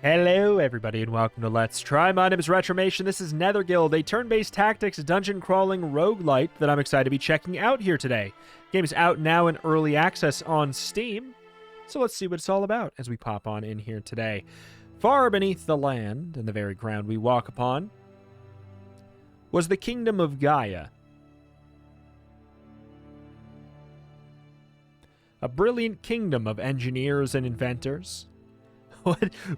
Hello everybody and welcome to Let's Try. My name is Retromation. This is Netherguild, a turn-based tactics dungeon crawling roguelite that I'm excited to be checking out here today. The game is out now in early access on Steam, so let's see what it's all about as we pop on in here today. Far beneath the land and the very ground we walk upon was the kingdom of Gaia. A brilliant kingdom of engineers and inventors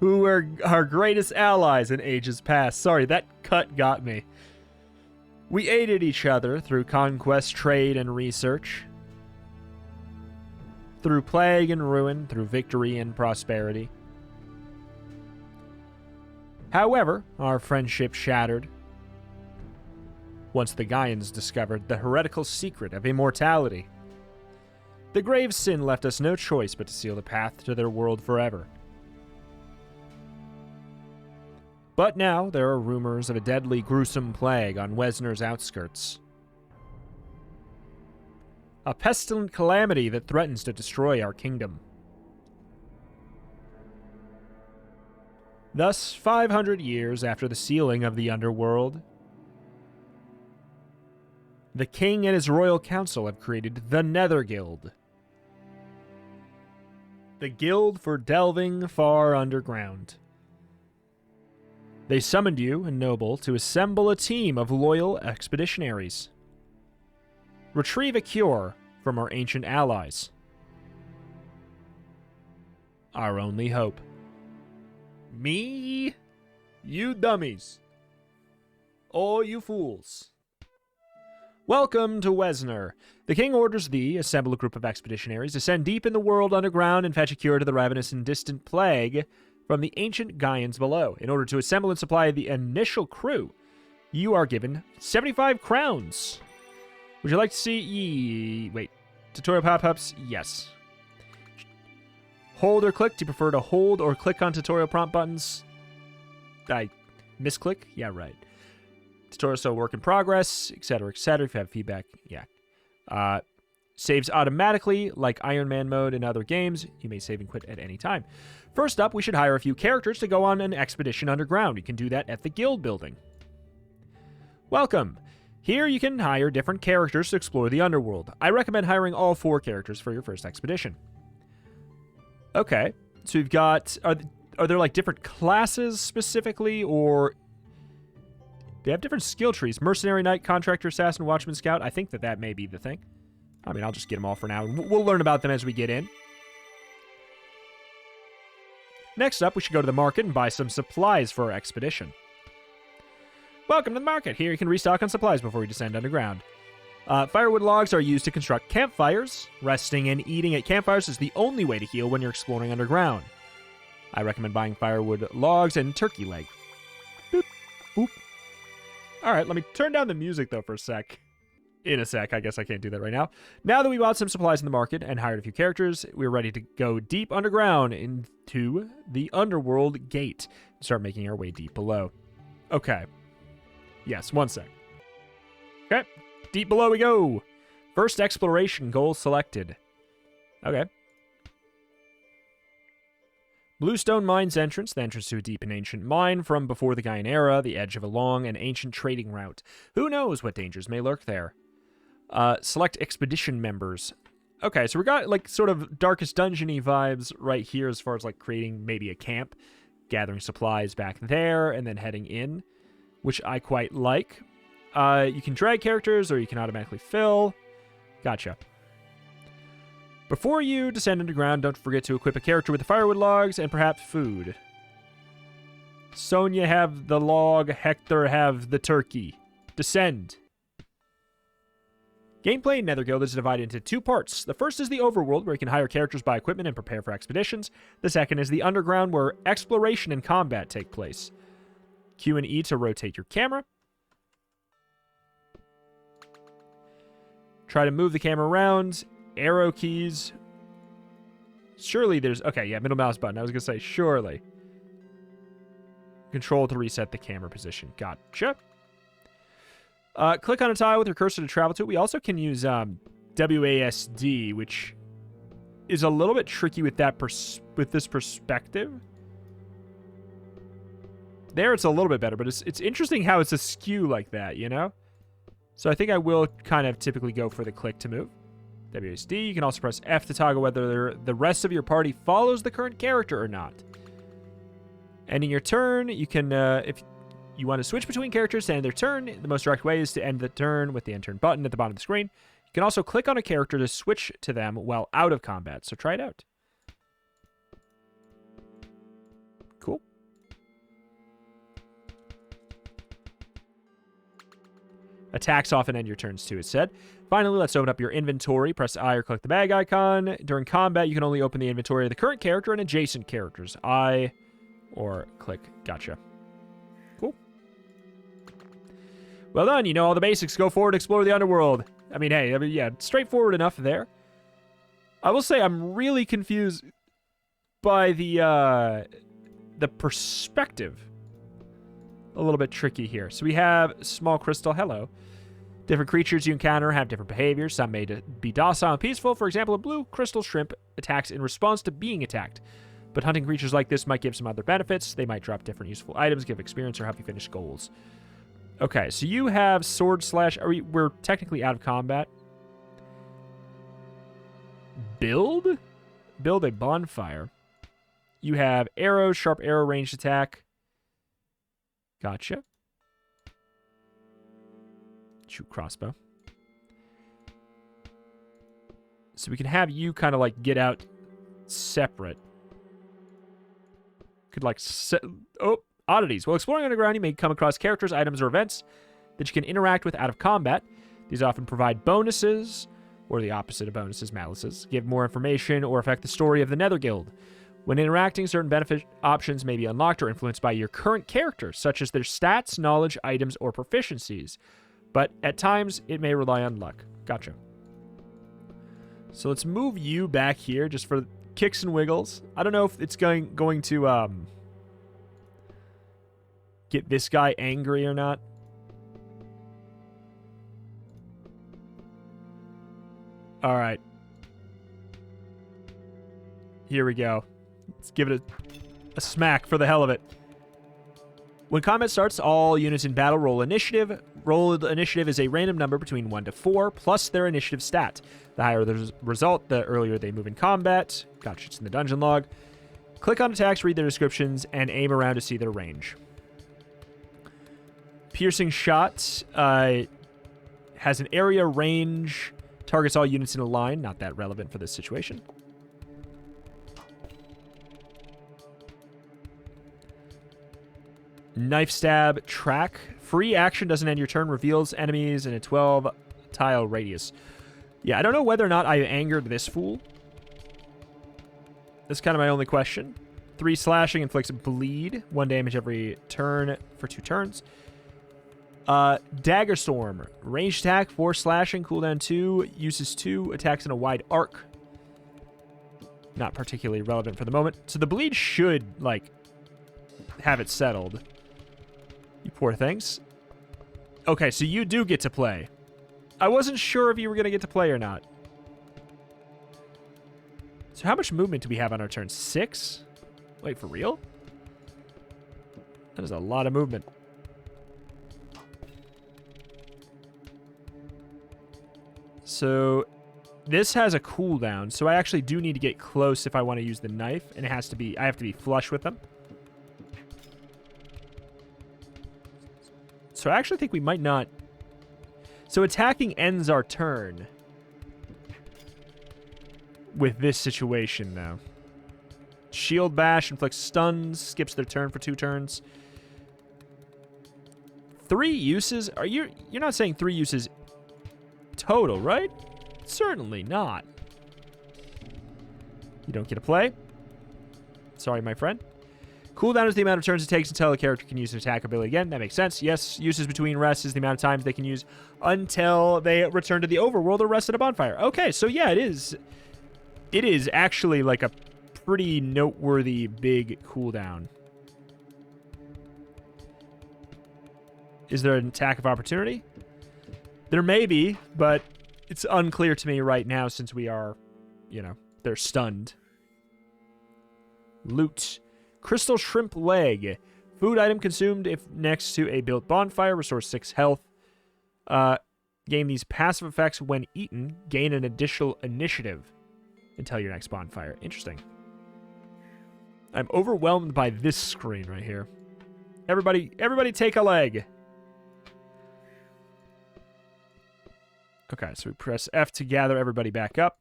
who were our greatest allies in ages past. Sorry, that cut got me. We aided each other through conquest, trade, and research. Through plague and ruin, through victory and prosperity. However, our friendship shattered once the Gaians discovered the heretical secret of immortality. The grave sin left us no choice but to seal the path to their world forever. But now, there are rumors of a deadly, gruesome plague on Wesner's outskirts. A pestilent calamity that threatens to destroy our kingdom. Thus, 500 years after the sealing of the Underworld, the king and his royal council have created the Netherguild. The guild for delving far underground. They summoned you and Noble to assemble a team of loyal expeditionaries. Retrieve a cure from our ancient allies. Our only hope. Me? You dummies. Oh, you fools. Welcome to Wesner. The king orders thee, assemble a group of expeditionaries, descend deep in the world underground and fetch a cure to the ravenous and distant plague from the ancient Gaians below. In order to assemble and supply the initial crew, you are given 75 crowns. Would you like to see... Wait. Tutorial pop-ups? Yes. Hold or click? Do you prefer to hold or click on tutorial prompt buttons? I misclick? Yeah, right. Tutorial still work in progress, etc., etc. If you have feedback, yeah. Saves automatically, like Iron Man mode in other games. You may save and quit at any time. First up, we should hire a few characters to go on an expedition underground. You can do that at the guild building. Welcome. Here you can hire different characters to explore the underworld. I recommend hiring all 4 characters for your first expedition. Okay, so we've got... Are there like different classes specifically, or... They have different skill trees. Mercenary, Knight, Contractor, Assassin, Watchman, Scout. I think that may be the thing. I mean, I'll just get them all for now. We'll learn about them as we get in. Next up, we should go to the market and buy some supplies for our expedition. Welcome to the market. Here you can restock on supplies before you descend underground. Firewood logs are used to construct campfires. Resting and eating at campfires is the only way to heal when you're exploring underground. I recommend buying firewood logs and turkey leg. Boop, boop. Alright, let me turn down the music, though, for a sec. In a sec, I guess I can't do that right now. Now that we bought some supplies in the market and hired a few characters, we're ready to go deep underground into the Underworld Gate and start making our way deep below. Okay. Yes, one sec. Okay, deep below we go. First exploration goal selected. Okay. Bluestone Mine's entrance, the entrance to a deep and ancient mine from before the Gaian era, the edge of a long and ancient trading route. Who knows what dangers may lurk there? Select expedition members. Okay, so we got like sort of Darkest Dungeon-y vibes right here as far as like creating maybe a camp, gathering supplies back there, and then heading in, which I quite like. You can drag characters or you can automatically fill. Gotcha. Before you descend underground, don't forget to equip a character with the firewood logs and perhaps food. Sonia have the log, Hector have the turkey. Descend. Gameplay in Netherguild is divided into 2 parts. The first is the overworld, where you can hire characters, buy equipment, and prepare for expeditions. The second is the underground, where exploration and combat take place. Q and E to rotate your camera. Try to move the camera around. Arrow keys. Surely there's... Okay, yeah, middle mouse button. I was going to say, surely. Control to reset the camera position. Gotcha. Click on a tile with your cursor to travel to it. We also can use WASD, which is a little bit tricky with that with this perspective. There it's a little bit better, but it's interesting how it's a skew like that, you know? So I think I will kind of typically go for the click to move. WSD, you can also press F to toggle whether the rest of your party follows the current character or not. Ending your turn, you can, if you want to switch between characters to end their turn, the most direct way is to end the turn with the end turn button at the bottom of the screen. You can also click on a character to switch to them while out of combat, so try it out. Cool. Attacks often end your turns too, it said. Finally, let's open up your inventory. Press I or click the bag icon. During combat, you can only open the inventory of the current character and adjacent characters. I or click. Gotcha. Cool. Well done. You know all the basics. Go forward, explore the underworld. I mean, hey, yeah, straightforward enough there. I will say I'm really confused by the perspective. A little bit tricky here. So we have small crystal. Hello. Different creatures you encounter have different behaviors. Some may be docile and peaceful. For example, a blue crystal shrimp attacks in response to being attacked. But hunting creatures like this might give some other benefits. They might drop different useful items, give experience, or help you finish goals. Okay, so you have sword slash... we're technically out of combat. Build a bonfire. You have arrows, sharp arrow, ranged attack. Gotcha. Shoot crossbow. So we can have you kind of like get out separate. Could like... oddities. While exploring underground, you may come across characters, items, or events that you can interact with out of combat. These often provide bonuses, or the opposite of bonuses, malices, give more information, or affect the story of the Netherguild. When interacting, certain benefit options may be unlocked or influenced by your current character, such as their stats, knowledge, items, or proficiencies. But at times, it may rely on luck. Gotcha. So let's move you back here just for kicks and wiggles. I don't know if it's going to get this guy angry or not. All right. Here we go. Let's give it a smack for the hell of it. When combat starts, all units in battle roll initiative. Rolled initiative is a random number between 1 to 4, plus their initiative stat. The higher the result, the earlier they move in combat. Gotcha, it's in the dungeon log. Click on attacks, read their descriptions, and aim around to see their range. Piercing shot has an area range, targets all units in a line. Not that relevant for this situation. Knife stab track. Free action doesn't end your turn. Reveals enemies in a 12-tile radius. Yeah, I don't know whether or not I angered this fool. That's kind of my only question. 3 slashing inflicts bleed. 1 damage every turn for 2 turns. Dagger Storm. Ranged attack, 4 slashing, cooldown 2, uses 2, attacks in a wide arc. Not particularly relevant for the moment. So the bleed should, like, have it settled. You poor things. Okay, so you do get to play. I wasn't sure if you were going to get to play or not. So how much movement do we have on our turn? 6? Wait, for real? That is a lot of movement. So this has a cooldown, so I actually do need to get close if I want to use the knife, and I have to be flush with them. So I actually think we might not... So attacking ends our turn with this situation, though. Shield Bash inflicts stuns, skips their turn for 2 turns. 3 uses? You're not saying 3 uses total, right? Certainly not. You don't get to play. Sorry, my friend. Cooldown is the amount of turns it takes until a character can use an attack ability again. That makes sense. Yes, uses between rests is the amount of times they can use until they return to the overworld or rest at a bonfire. Okay, so yeah, it is. It is actually like a pretty noteworthy big cooldown. Is there an attack of opportunity? There may be, but it's unclear to me right now since we are, they're stunned. Loot. Crystal Shrimp Leg. Food item consumed if next to a built bonfire. Restores 6 health. Gain these passive effects when eaten. Gain an additional initiative until your next bonfire. Interesting. I'm overwhelmed by this screen right here. Everybody take a leg. Okay, so we press F to gather everybody back up.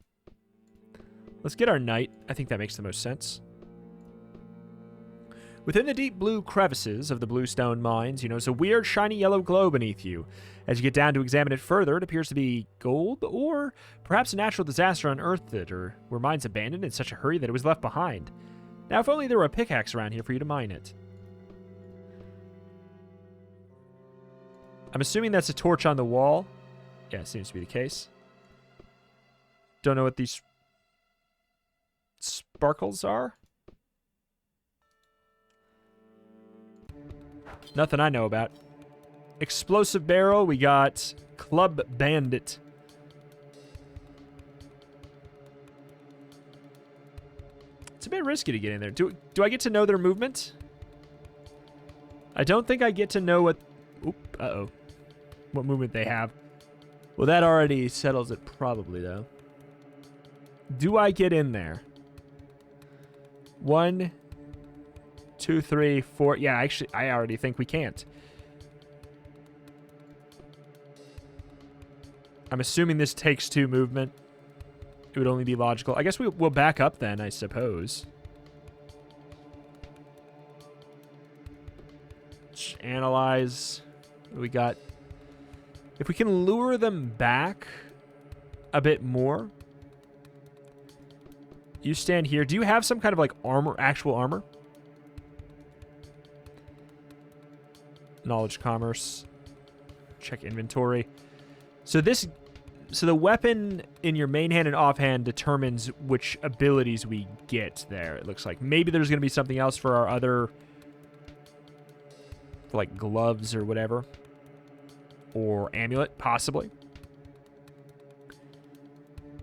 Let's get our knight. I think that makes the most sense. Within the deep blue crevices of the bluestone mines, you notice a weird shiny yellow glow beneath you. As you get down to examine it further, it appears to be gold, or perhaps a natural disaster unearthed it, or were mines abandoned in such a hurry that it was left behind. Now, if only there were a pickaxe around here for you to mine it. I'm assuming that's a torch on the wall. Yeah, it seems to be the case. Don't know what these sparkles are. Nothing I know about. Explosive barrel. We got Club Bandit. It's a bit risky to get in there. Do I get to know their movement? I don't think I get to know what... Oop, uh-oh. What movement they have. Well, that already settles it probably, though. Do I get in there? 1, 2, 3, 4. Yeah, actually, I already think we can't. I'm assuming this takes 2 movement. It would only be logical. I guess we'll back up then, I suppose. Let's analyze what we got. If we can lure them back a bit more. You stand here. Do you have some kind of like armor, actual armor? Knowledge commerce. Check inventory. So the weapon in your main hand and offhand determines which abilities we get there. It looks like maybe there's going to be something else for our other, for like gloves or whatever. Or amulet, possibly.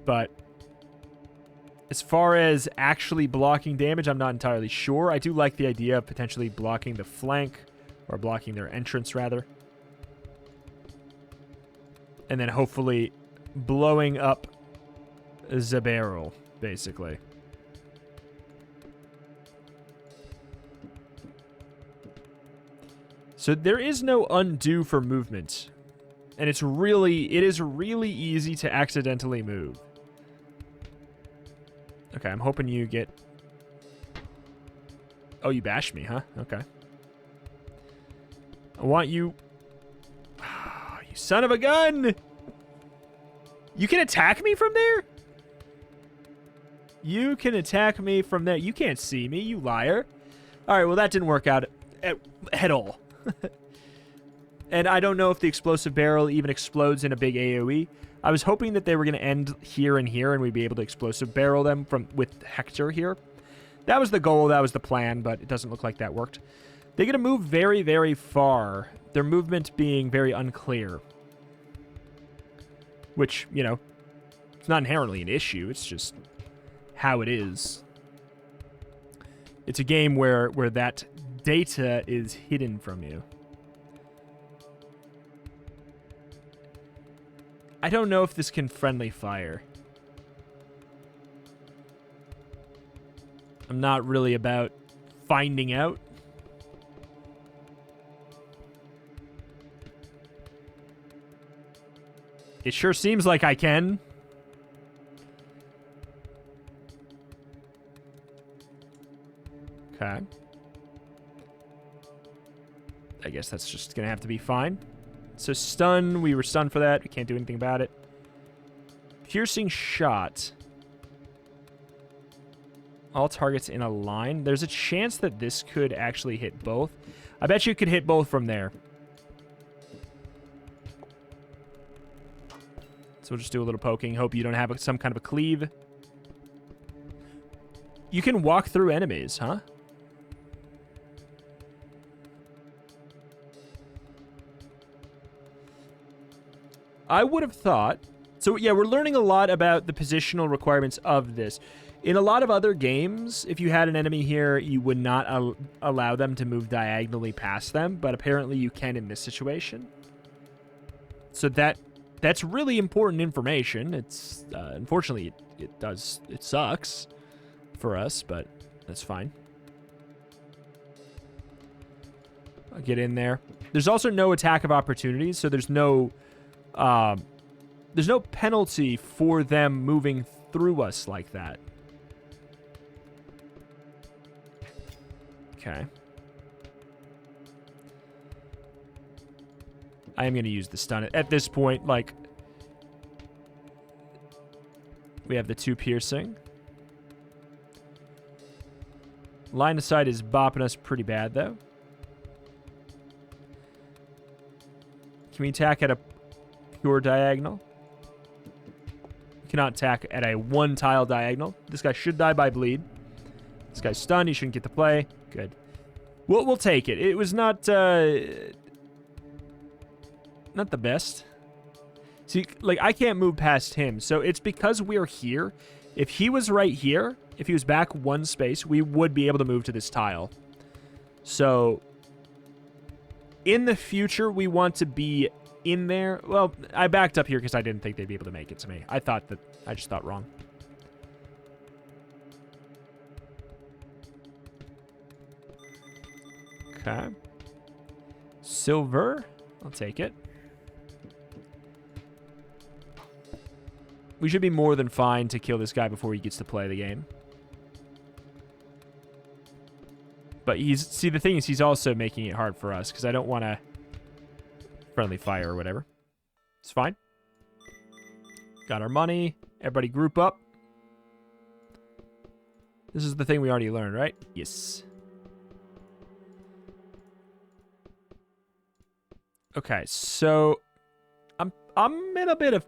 But as far as actually blocking damage, I'm not entirely sure. I do like the idea of potentially blocking the flank, or blocking their entrance, rather. And then hopefully blowing up the barrel, basically. So there is no undo for movement. And it is really easy to accidentally move. Okay, I'm hoping you get... Oh, you bashed me, huh? Okay. I want you... You son of a gun! You can attack me from there? You can attack me from there. You can't see me, you liar. Alright, well that didn't work out at all. And I don't know if the explosive barrel even explodes in a big AoE. I was hoping that they were going to end here and here and we'd be able to explosive barrel them with Hector here. That was the goal, that was the plan, but it doesn't look like that worked. They're going to move very, very far. Their movement being very unclear. Which, you know, it's not inherently an issue. It's just how it is. It's a game where that data is hidden from you. I don't know if this can friendly fire. I'm not really about finding out. It sure seems like I can. Okay. I guess that's just gonna have to be fine. So stun, we were stunned for that. We can't do anything about it. Piercing shot. All targets in a line. There's a chance that this could actually hit both. I bet you could hit both from there. So we'll just do a little poking. Hope you don't have some kind of a cleave. You can walk through enemies, huh? I would have thought So, yeah, we're learning a lot about the positional requirements of this. In a lot of other games, if you had an enemy here, you would not allow them to move diagonally past them, but apparently you can in this situation. So that's really important information. It's unfortunately it sucks for us, but that's fine. I'll get in there. There's also no attack of opportunities, so there's no penalty for them moving through us like that. Okay. I am going to use the stun. At this point, like, we have the 2 piercing. Line of sight is bopping us pretty bad, though. Can we attack at a pure diagonal? We cannot attack at a 1-tile diagonal. This guy should die by bleed. This guy's stunned. He shouldn't get to play. Good. We'll take it. It was not the best. See, like, I can't move past him, so it's because we're here. If he was right here, if he was back 1 space, we would be able to move to this tile. So, in the future, we want to be in there. Well, I backed up here because I didn't think they'd be able to make it to me. I just thought wrong. Okay. Silver. I'll take it. We should be more than fine to kill this guy before he gets to play the game. But see, the thing is, he's also making it hard for us because I don't want to friendly fire or whatever. It's fine. Got our money. Everybody group up. This is the thing we already learned, right? Yes. Okay, so I'm in a bit of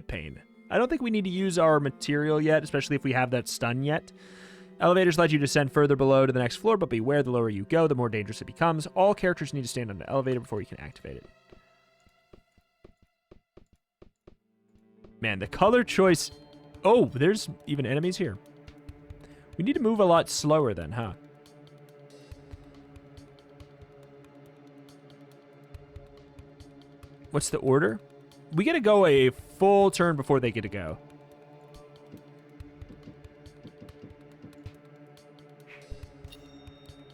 pain. I don't think we need to use our material yet, especially if we have that stun yet. Elevators let you descend further below to the next floor, but beware, the lower you go, the more dangerous it becomes. All characters need to stand on an elevator before you can activate it. Man, the color choice... Oh, there's even enemies here. We need to move a lot slower then, huh? What's the order? We get to go a full turn before they get to go.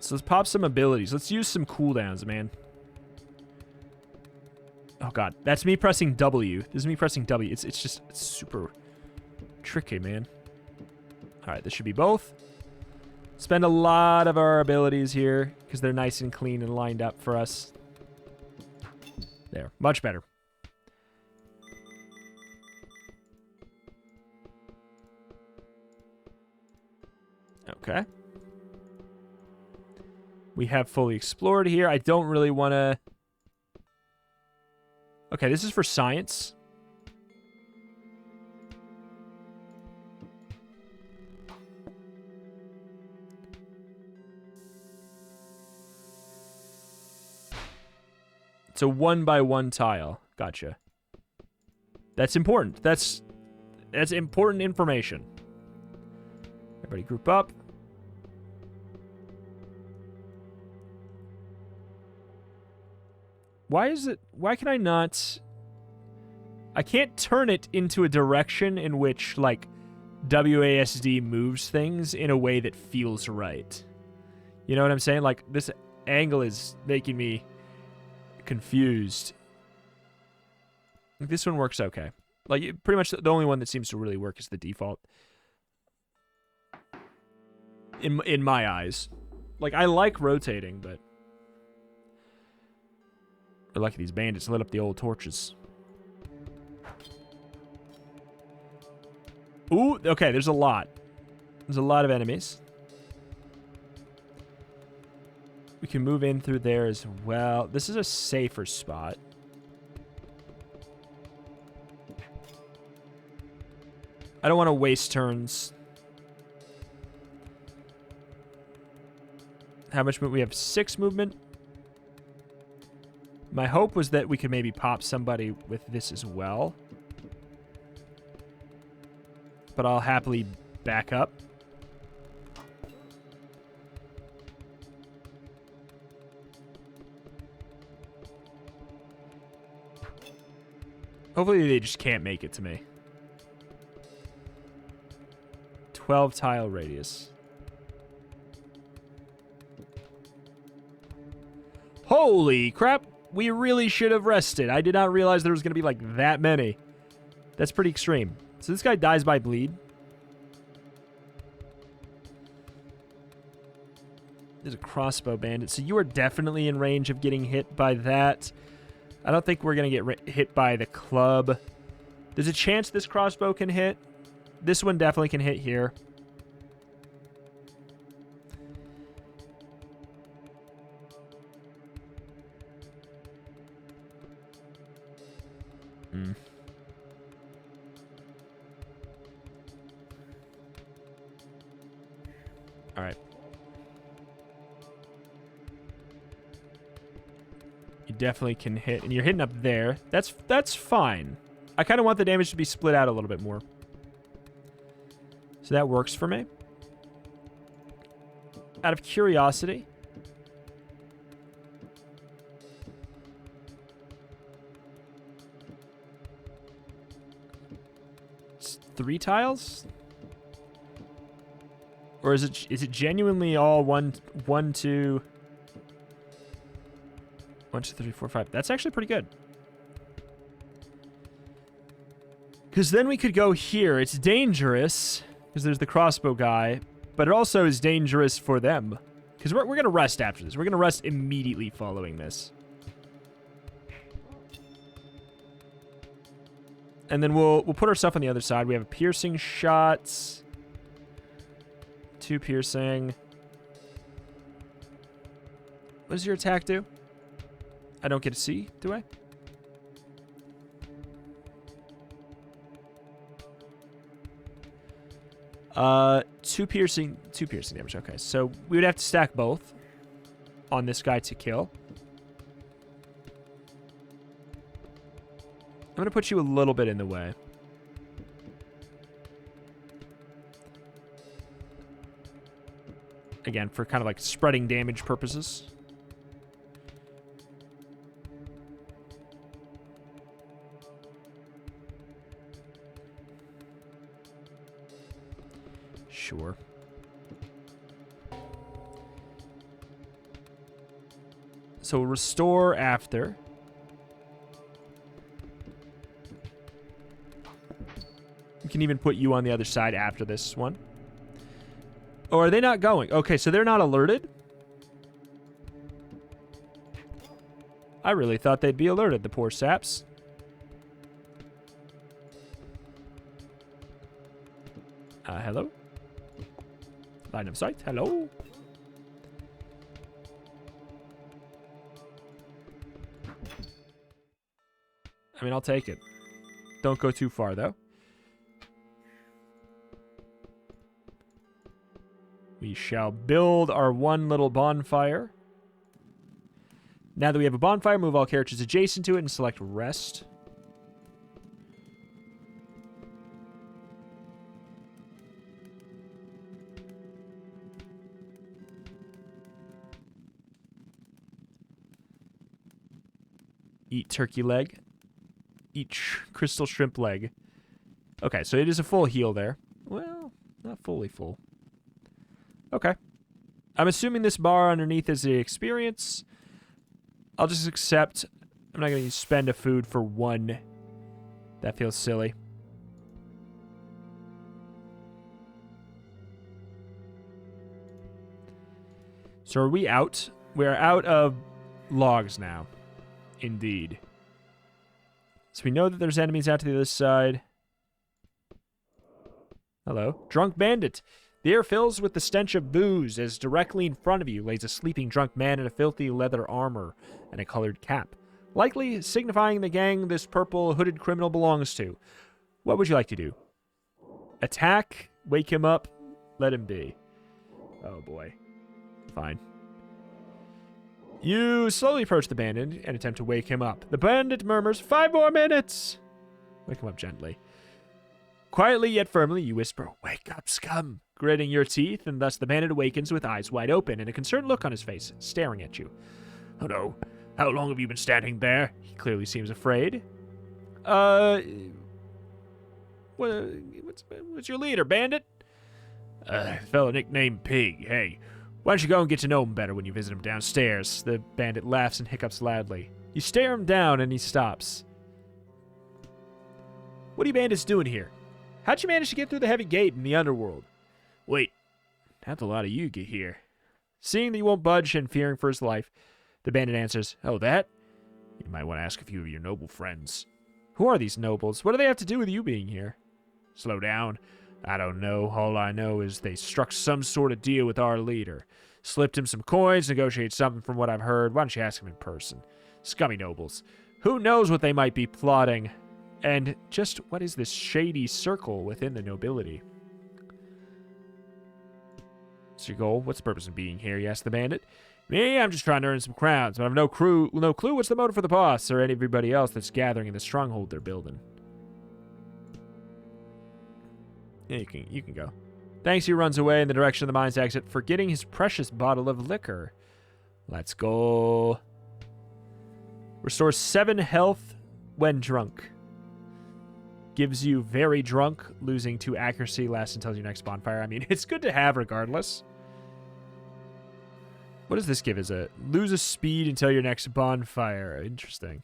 So let's pop some abilities. Let's use some cooldowns, man. Oh, God. That's me pressing W. This is me pressing W. It's super tricky, man. All right, this should be both. Spend a lot of our abilities here because they're nice and clean and lined up for us. There. Much better. Okay. We have fully explored here. I don't really want to... Okay, this is for science. It's a 1-by-1 tile. Gotcha. That's important. That's important information. Everybody group up. Why is it... Why can I not... I can't turn it into a direction in which, like, WASD moves things in a way that feels right. You know what I'm saying? Like, this angle is making me confused. This one works okay. Like, pretty much the only one that seems to really work is the default. In my eyes. Like, I like rotating, but... They're lucky these bandits lit up the old torches. Ooh, okay, there's a lot. There's a lot of enemies. We can move in through there as well. This is a safer spot. I don't want to waste turns. How much movement? We have 6 movement. My hope was that we could maybe pop somebody with this as well. but I'll happily back up. Hopefully they just can't make it to me. 12 tile radius. Holy crap! We really should have rested. I did not realize there was going to be like that many. That's pretty extreme. So this guy dies by bleed. There's a crossbow bandit. So you are definitely in range of getting hit by that. I don't think we're going to get hit by the club. There's a chance this crossbow can hit. This one definitely can hit here. All right. You definitely can hit, and you're hitting up there. That's fine. I kind of want the damage to be split out a little bit more. So that works for me. Out of curiosity, it's 3 tiles? Or is it genuinely all 1, 2, 3, 4, 5? That's actually pretty good. Because then we could go here. It's dangerous because there's the crossbow guy, but it also is dangerous for them. Because we're going to rest after this. We're going to rest immediately following this. And then we'll put our stuff on the other side. We have a piercing shot. 2 piercing. What does your attack do? I don't get to see, do I? Two piercing damage. Okay, so we would have to stack both on this guy to kill. I'm going to put you a little bit in the way. Again, for kind of like spreading damage purposes. Sure. So restore after. We can even put you on the other side after this one. Oh, are they not going? Okay, so they're not alerted? I really thought they'd be alerted, the poor saps. Hello? Line of sight, hello? I mean, I'll take it. Don't go too far, though. We shall build our one little bonfire. Now that we have a bonfire, move all characters adjacent to it and select rest. Eat turkey leg. Eat crystal shrimp leg. Okay, so it is a full heal there. Well, not fully full. Okay. I'm assuming this bar underneath is the experience. I'll just accept. I'm not going to spend a food for 1. That feels silly. So are we out? We're out of logs now. Indeed. So we know that there's enemies out to the other side. Hello. Drunk bandit. The air fills with the stench of booze as directly in front of you lays a sleeping drunk man in a filthy leather armor and a colored cap, likely signifying the gang this purple hooded criminal belongs to. What would you like to do? Attack? Wake him up? Let him be. Oh boy. Fine. You slowly approach the bandit and attempt to wake him up. The bandit murmurs, 5 more minutes! Wake him up gently. Quietly yet firmly, you whisper, "Wake up, scum," gritting your teeth, and thus the bandit awakens with eyes wide open and a concerned look on his face, staring at you. "Oh no, how long have you been standing there?" He clearly seems afraid. What's your leader, bandit? Fellow nicknamed Pig. Hey, why don't you go and get to know him better when you visit him downstairs?" The bandit laughs and hiccups loudly. You stare him down and he stops. "What are you bandits doing here? How'd you manage to get through the heavy gate in the underworld?" "Wait, how'd the lot of you get here?" Seeing that you won't budge and fearing for his life, the bandit answers, "Oh, that? You might want to ask a few of your noble friends." "Who are these nobles? What do they have to do with you being here?" "Slow down. I don't know. All I know is they struck some sort of deal with our leader. Slipped him some coins, negotiated something from what I've heard. Why don't you ask him in person? Scummy nobles. Who knows what they might be plotting? And just what is this shady circle within the nobility?" "What's your goal? What's the purpose of being here?" you ask the bandit. "Me, I'm just trying to earn some crowns, but I've no clue what's the motive for the boss or everybody else that's gathering in the stronghold they're building." Yeah, you can go. Thanks, he runs away in the direction of the mine's exit, forgetting his precious bottle of liquor. Let's go. Restores 7 health when drunk. Gives you very drunk, losing 2 accuracy, lasts until your next bonfire. I mean, it's good to have regardless. What does this give? Is a lose a speed until your next bonfire. Interesting.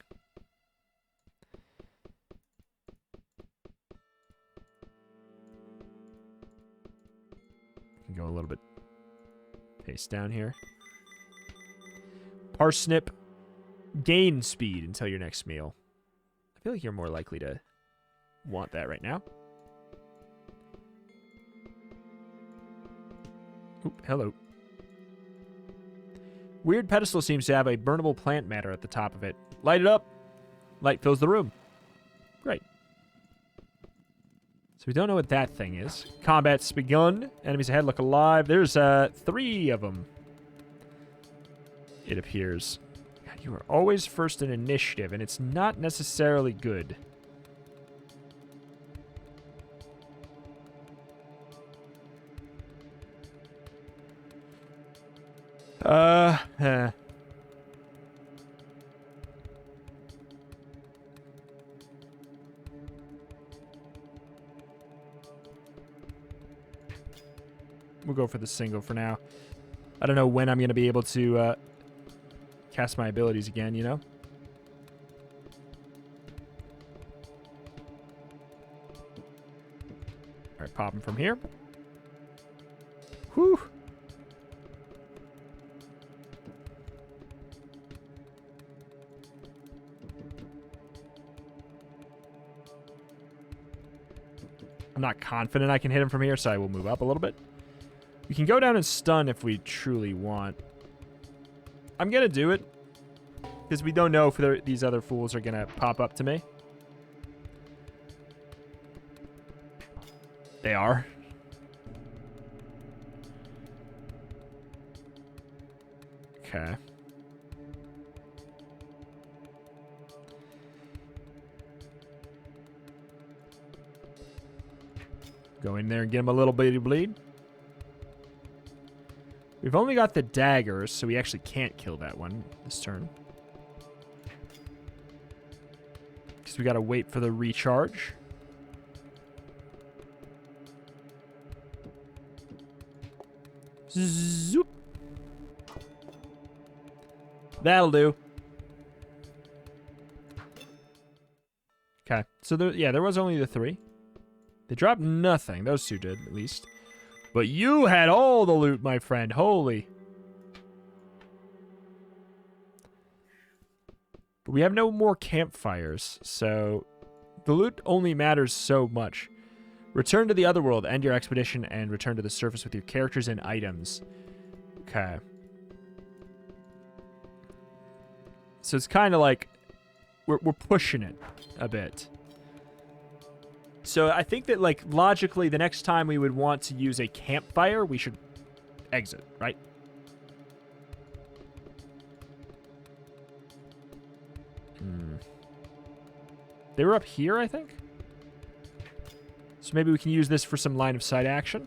Can go a little bit paste down here. Parsnip, gain speed until your next meal. I feel like you're more likely to want that right now. Oop, hello. Weird pedestal seems to have a burnable plant matter at the top of it. Light it up. Light fills the room. Great. So we don't know what that thing is. Combat's begun. Enemies ahead look alive. There's 3 of them. It appears. God, you are always first in initiative, and it's not necessarily good. We'll go for the single for now. I don't know when I'm going to be able to cast my abilities again, you know? All right, pop him from here. Whew. I'm not confident I can hit him from here, so I will move up a little bit. We can go down and stun if we truly want. I'm going to do it, because we don't know if these other fools are going to pop up to me. They are. Okay. Go in there and get him a little bitty bleed. We've only got the daggers, so we actually can't kill that one this turn. Because we got to wait for the recharge. Zoop. That'll do. Okay, so there was only the 3. They dropped nothing. Those 2 did, at least. But you had all the loot, my friend. Holy. But we have no more campfires, so the loot only matters so much. Return to the otherworld, end your expedition, and return to the surface with your characters and items. Okay. So it's kind of like we're pushing it a bit. So I think that, like, logically, the next time we would want to use a campfire, we should exit, right? They were up here, I think? So So maybe we can use this for some line of sight action.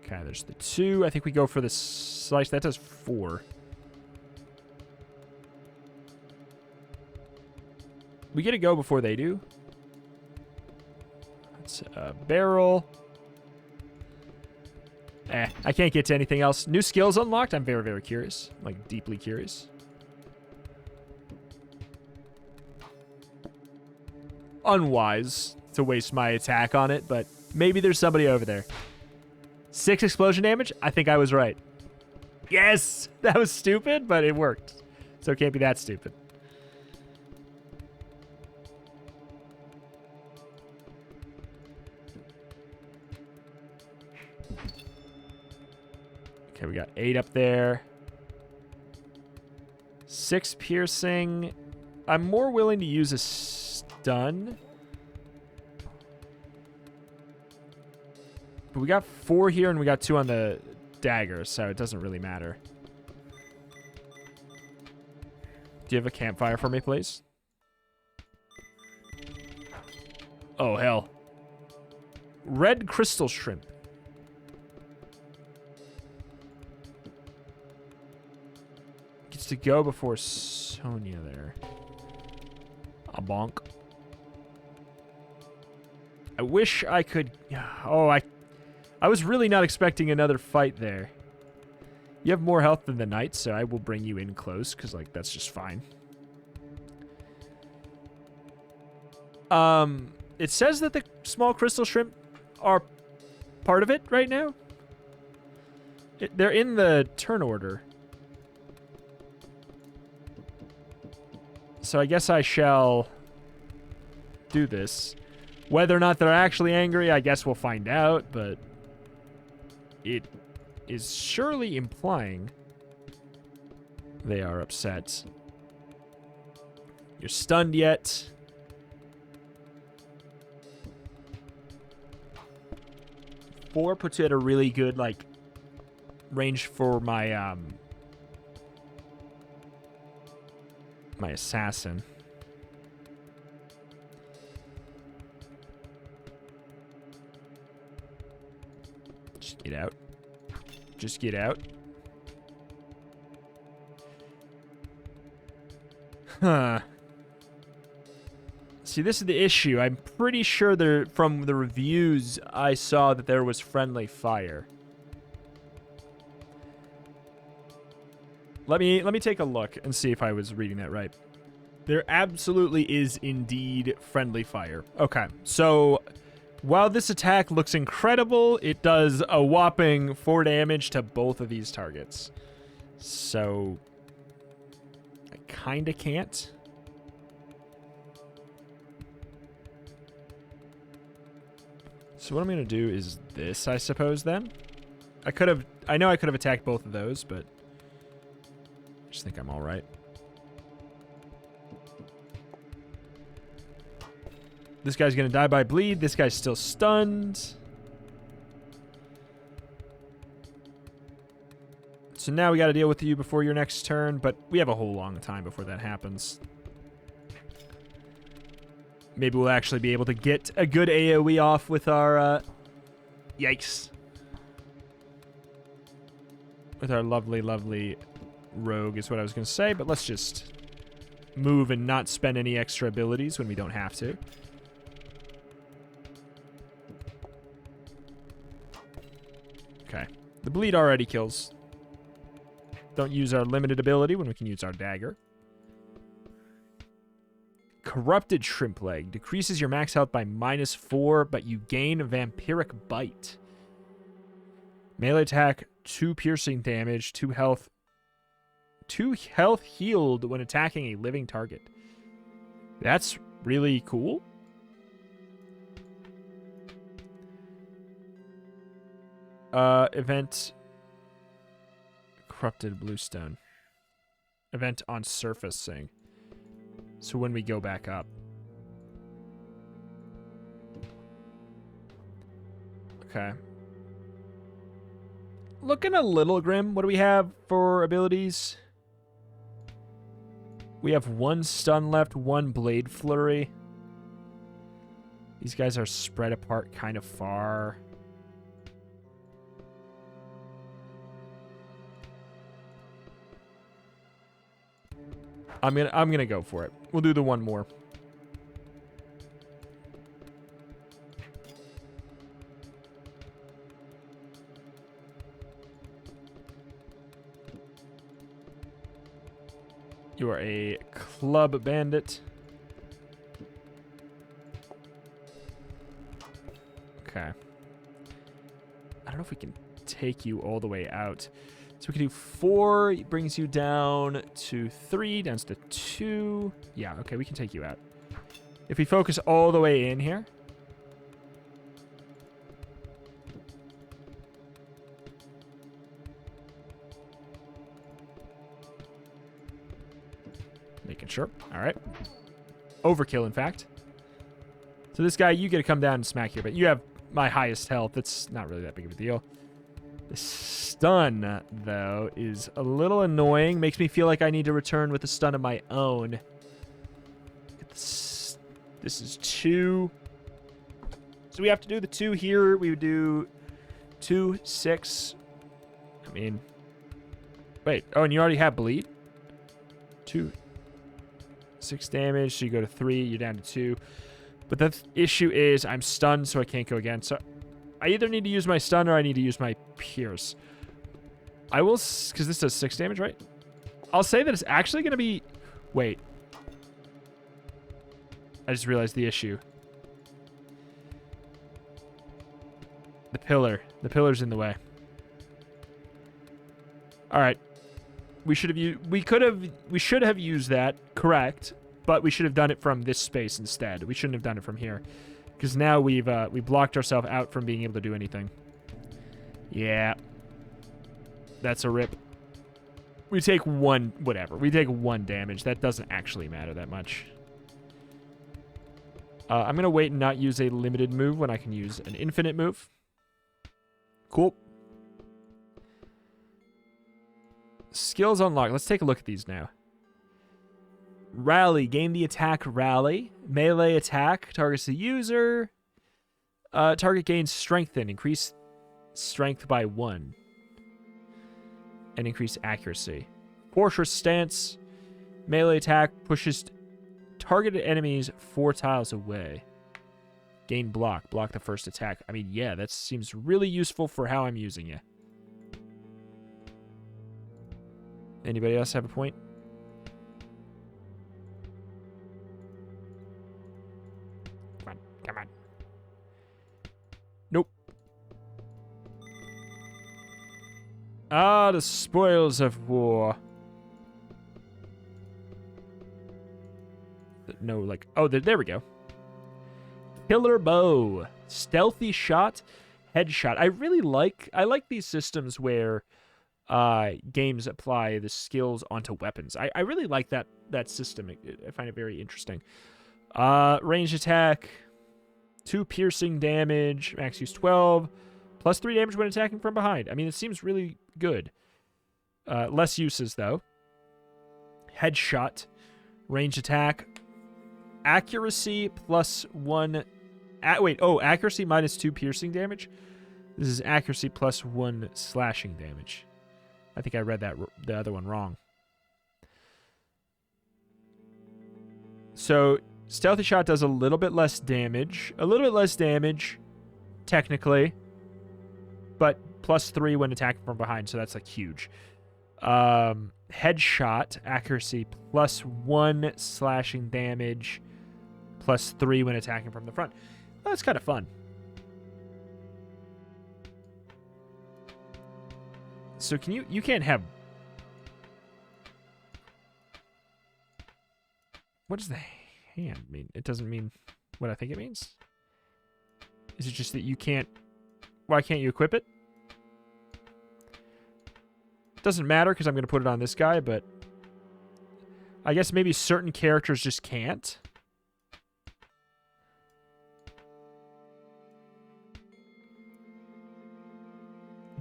Okay, there's the 2. I think we go for the slice. That does 4. We get to go before they do. That's a barrel. I can't get to anything else. New skills unlocked. I'm very, very curious. Like, deeply curious. Unwise to waste my attack on it, but maybe there's somebody over there. 6 explosion damage? I think I was right. Yes! That was stupid, but it worked. So it can't be that stupid. Okay, we got 8 up there. 6 piercing. I'm more willing to use a stun. But we got 4 here, and we got 2 on the dagger, so it doesn't really matter. Do you have a campfire for me, please? Oh, hell. Red crystal shrimp. Gets to go before Sonia there. A bonk. I wish I could... Oh, I was really not expecting another fight there. You have more health than the knight, so I will bring you in close, because, like, that's just fine. It says that the small crystal shrimp are part of it right now. They're in the turn order. So I guess I shall do this. Whether or not they're actually angry, I guess we'll find out, but it is surely implying they are upset. You're stunned yet? Four puts you at a really good, like, range for my, my assassin. Just get out. Just get out. Huh. See, this is the issue. I'm pretty sure there, from the reviews, I saw that there was friendly fire. Let me take a look and see if I was reading that right. There absolutely is indeed friendly fire. Okay, so while this attack looks incredible, it does a whopping 4 damage to both of these targets. So I kinda can't. So what I'm gonna do is this, I suppose, then. I know I could have attacked both of those, but I just think I'm all right. This guy's gonna die by bleed. This guy's still stunned. So now we gotta deal with you before your next turn, but we have a whole long time before that happens. Maybe we'll actually be able to get a good AoE off with our, yikes. With our lovely, lovely rogue is what I was gonna say, but let's just move and not spend any extra abilities when we don't have to. Okay. The bleed already kills. Don't use our limited ability when we can use our dagger. Corrupted Shrimp Leg. Decreases your max health by -4, but you gain Vampiric Bite. Melee attack, 2 piercing damage, 2 health. 2 health healed when attacking a living target. That's really cool. Event. Corrupted Bluestone. Event on surfacing. So when we go back up. Okay. looking a little grim. What do we have for abilities? We have 1 stun left, 1 blade flurry. These guys are spread apart kind of far. I'm gonna go for it. We'll do the 1 more. You are a club bandit. Okay. I don't know if we can take you all the way out. So we can do 4, brings you down to 3, down to 2. Yeah, okay, we can take you out. If we focus all the way in here. Making sure. All right. Overkill, in fact. So this guy, you get to come down and smack here, but you have my highest health. It's not really that big of a deal. The stun, though, is a little annoying. Makes me feel like I need to return with a stun of my own. This is 2. So we have to do the 2 here. We would do 2, 6. I mean, wait. Oh, and you already have bleed? 2, 6 damage. So you go to 3. You're down to 2. But the issue is I'm stunned, so I can't go again. So I either need to use my stun or I need to use my pierce. I will, because this does 6 damage, right? I'll say that it's actually going to be... Wait. I just realized the issue. The pillar. The pillar's in the way. All right. We should have used that, correct, but we should have done it from this space instead. We shouldn't have done it from here. Because now we blocked ourselves out from being able to do anything. Yeah. That's a rip. We take 1, whatever. We take 1 damage. That doesn't actually matter that much. I'm going to wait and not use a limited move when I can use an infinite move. Cool. Skills unlocked. Let's take a look at these now. Rally. Gain the attack rally. Melee attack. Targets the user. Target gains strengthen. Increase strength by 1. And increase accuracy. Fortress stance. Melee attack. Pushes targeted enemies 4 tiles away. Gain block. Block the first attack. I mean, yeah, that seems really useful for how I'm using you. Anybody else have a point? Come on, come on. Nope. Ah, the spoils of war. No, like, oh, there we go. Killer bow, stealthy shot, headshot. I like these systems where games apply the skills onto weapons. I really like that system. I find it very interesting. Range attack, 2 piercing damage, max use 12, plus 3 damage when attacking from behind. I mean, it seems really good. Less uses, though. Headshot, range attack, accuracy plus 1... accuracy minus 2 piercing damage. This is accuracy plus 1 slashing damage. I think I read the other one wrong. So, stealthy shot does a little bit less damage. A little bit less damage, technically. But plus 3 when attacking from behind, so that's like huge. Headshot, accuracy plus 1 slashing damage, plus 3 when attacking from the front. That's kind of fun. So can you can't have... What does the hand mean? It doesn't mean what I think it means? Is it just that you can't... Why can't you equip it? Doesn't matter because I'm going to put it on this guy, but... I guess maybe certain characters just can't.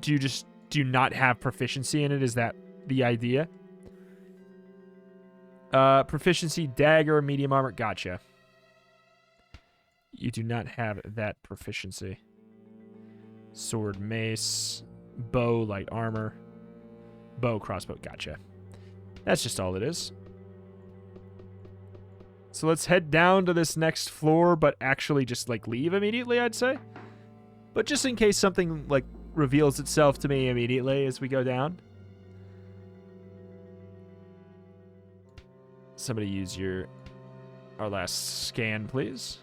Do you just do not have proficiency in it? Is that the idea? Proficiency, dagger, medium armor. Gotcha. You do not have that proficiency. Sword, mace, bow, light armor, bow, crossbow. Gotcha. That's just all it is. So let's head down to this next floor, but actually just, like, leave immediately, I'd say. But just in case something, like, reveals itself to me immediately as we go down. Somebody use our last scan, please.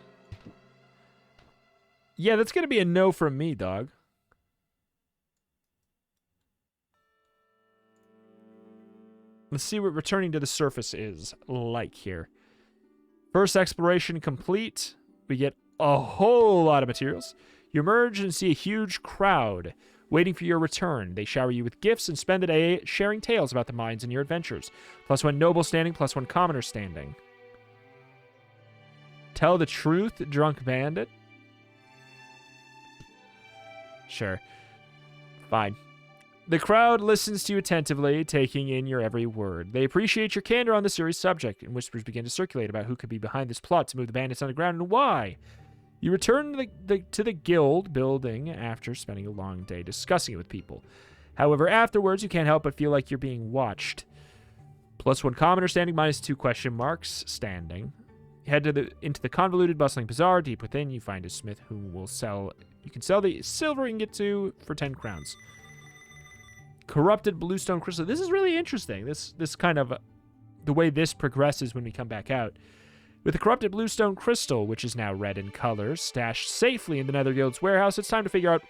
Yeah, that's going to be a no from me, dog. Let's see what returning to the surface is like here. First exploration complete. We get a whole lot of materials. You emerge and see a huge crowd waiting for your return. They shower you with gifts and spend the day sharing tales about the mines and your adventures. +1 noble standing, +1 commoner standing. Tell the truth, drunk bandit. Sure. Fine. The crowd listens to you attentively, taking in your every word. They appreciate your candor on the serious subject, and whispers begin to circulate about who could be behind this plot to move the bandits underground and why. You return to the guild building after spending a long day discussing it with people. However, afterwards, you can't help but feel like you're being watched. +1 commoner standing, -2 question marks standing. Head into the convoluted, bustling bazaar. Deep within, you find a smith who will sell. You can sell the silver ingot to for 10 crowns. Corrupted bluestone crystal. This is really interesting. This kind of the way this progresses when we come back out. With the corrupted bluestone crystal, which is now red in color, stashed safely in the Netherguild's warehouse, it's time to figure out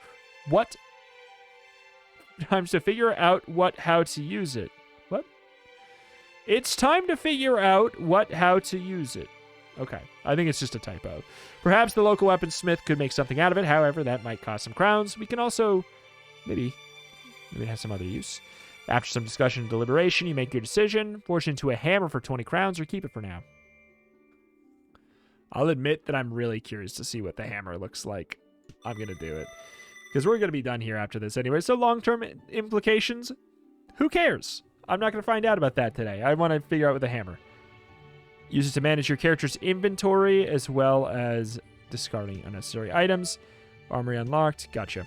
how to use it. What? It's time to figure out how to use it. Okay, I think it's just a typo. Perhaps the local weaponsmith could make something out of it. However, that might cost some crowns. We can also maybe have some other use. After some discussion and deliberation, you make your decision. Fortune into a hammer for 20 crowns, or keep it for now. I'll admit that I'm really curious to see what the hammer looks like. I'm going to do it. Because we're going to be done here after this anyway. So long-term implications, who cares? I'm not going to find out about that today. I want to figure out with the hammer. Use it to manage your character's inventory as well as discarding unnecessary items. Armory unlocked. Gotcha.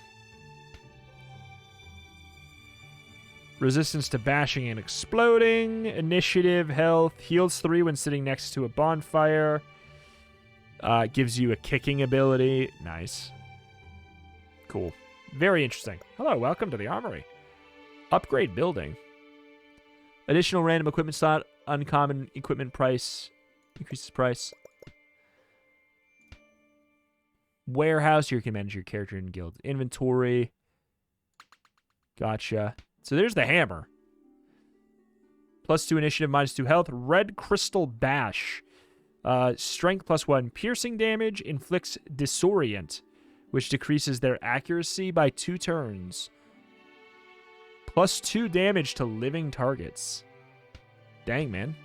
Resistance to bashing and exploding. Initiative, health. Heals 3 when sitting next to a bonfire. Gives you a kicking ability. Nice. Cool. Very interesting. Hello, welcome to the armory. Upgrade building. Additional random equipment slot. Uncommon equipment price. Increases price. Warehouse. Here you can manage your character and guild inventory. Gotcha. So there's the hammer. +2 initiative, -2 health. Red crystal bash. Strength +1 piercing damage. Inflicts disorient, which decreases their accuracy by 2 turns. +2 damage to living targets. Dang, man.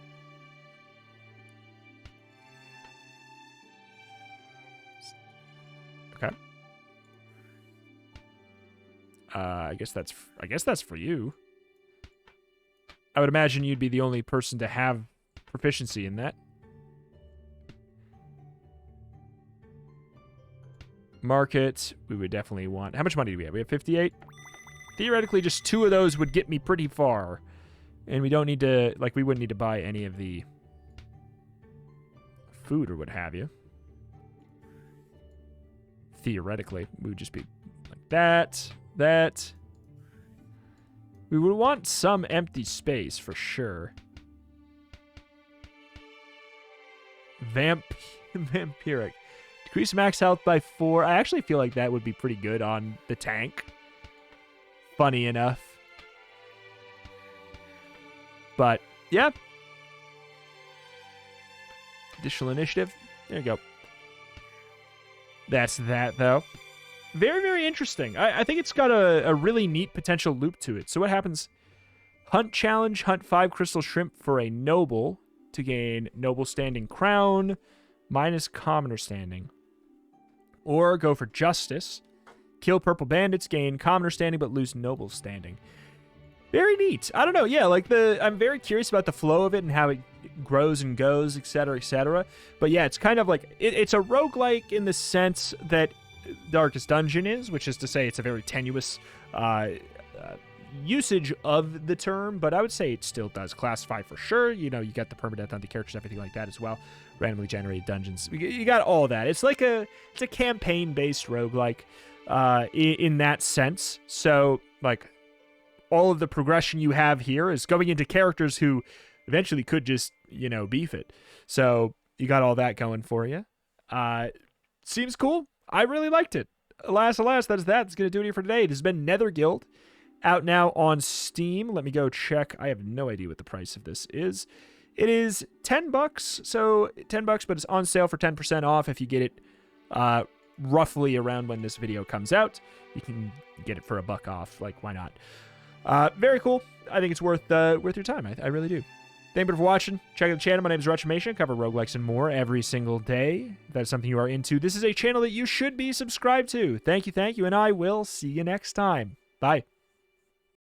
Okay. I guess that's for you. I would imagine you'd be the only person to have proficiency in that. Market. We would definitely want. How much money do we have? We have 58. Theoretically, just 2 of those would get me pretty far. And we don't need to, like, we wouldn't need to buy any of the food or what have you. Theoretically, we would just be like that. We would want some empty space for sure. Vampiric. Decrease max health by 4. I actually feel like that would be pretty good on the tank. Funny enough. But, yeah. Additional initiative. There you go. That's that, though. Very, very interesting. I think it's got a really neat potential loop to it. So what happens? Hunt challenge. Hunt 5 crystal shrimp for a noble to gain noble standing crown minus commoner standing. Or go for justice. Kill purple bandits, gain commoner standing, but lose noble standing. Very neat. I don't know. Yeah, like I'm very curious about the flow of it and how it grows and goes, etc., etc. But yeah, it's kind of like it's a roguelike in the sense that Darkest Dungeon is, which is to say it's a very tenuous usage of the term, but I would say it still does classify for sure. You know, you got the permadeath on the characters, everything like that as well. Randomly generated dungeons. You got all that. It's like it's a campaign-based roguelike in that sense. So, like, all of the progression you have here is going into characters who eventually could just, you know, beef it. So you got all that going for you. Seems cool. I really liked it. Alas, that's that. It's going to do it here for today. It has been Netherguild, out now on Steam. Let me go check. I have no idea what the price of this is. It is $10, so $10, but it's on sale for 10% off if you get it roughly around when this video comes out. You can get it for $1 off. Like, why not? Very cool. I think it's worth your time. I really do. Thank you for watching. Check out the channel. My name is Retchmation. I cover roguelikes and more every single day. If that is something you are into, this is a channel that you should be subscribed to. Thank you, and I will see you next time. Bye.